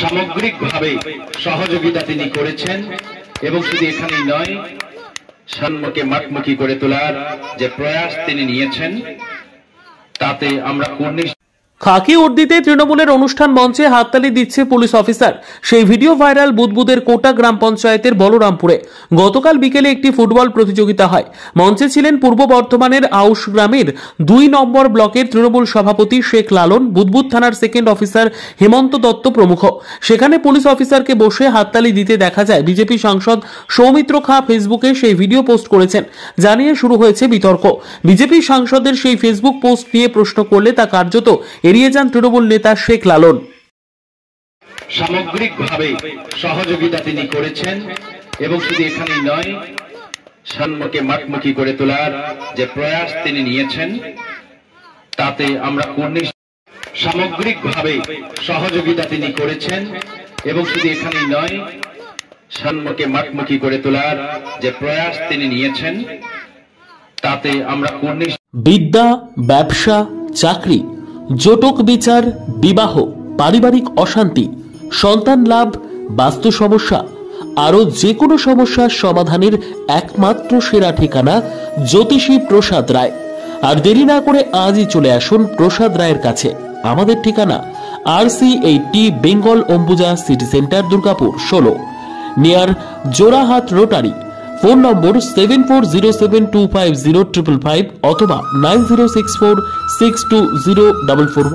সামগ্রিকভাবে সহযোগিতা তিনি করেছেন এবং শুধু এখানেই নয়, সাম্যকে মাঠমুখী করে তোলার যে প্রয়াস তিনি নিয়েছেন তাতে আমরা খাকি উর্দিতে তৃণমূলের অনুষ্ঠান মঞ্চে হাততালি দিচ্ছে পুলিশ অফিসার। সেই ভিডিও ভাইরাল বুদবুদের কোটা গ্রাম পঞ্চায়েতের বলরামপুরে। গতকাল বিকেলে একটি ফুটবল প্রতিযোগিতা হয়। মঞ্চে ছিলেন পূর্ব বর্ধমানের আউশ গ্রামের 2 নম্বর ব্লকের তৃণমূল সভাপতি শেখ লালন, বুদবুদ থানার সেকেন্ড অফিসার হেমন্ত দত্ত প্রমুখ। সেখানে পুলিশ অফিসারকে বসে হাততালি দিতে দেখা যায়। বিজেপি সাংসদ সৌমিত্র খাঁ ফেসবুকে সেই ভিডিও পোস্ট করেছেন, জানিয়ে শুরু হয়েছে বিতর্ক। বিজেপি সাংসদের সেই ফেসবুক পোস্ট নিয়ে প্রশ্ন করলে তা কার্যত এড়িয়ে যান তৃণমূল নেতা শেখ লালন। সামগ্রিকভাবে সহযোগিতা তিনি করেছেন এবং শুধু এখানেই নয়, সাম্যকে মাঠমুখী করে তোলার যে প্রয়াস তিনি নিয়েছেন তাতে আমরা সামগ্রিকভাবে সহযোগিতা তিনি করেছেন এবং শুধু এখানেই নয়, সাম্যকে মাঠমুখী করে তোলার যে প্রয়াস তিনি নিয়েছেন তাতে আমরা বিদ্যা, ব্যবসা, চাকরি, জটক বিচার, বিবাহ, পারিবারিক অশান্তি, সন্তান লাভ, বাস্তু সমস্যা, আরো যে কোনো সমস্যার সমাধানের একমাত্র সেরা ঠিকানা জ্যোতিষী প্রসাদ রায়। আর দেরি না করে আজই চলে আসুন প্রসাদ রায়ের কাছে। আমাদের ঠিকানা RC80 Bengal Ambuja city centre, Durgapur 16, near Jorhat rotary. Phone নম্বর 7407250555 অথবা 9064620444।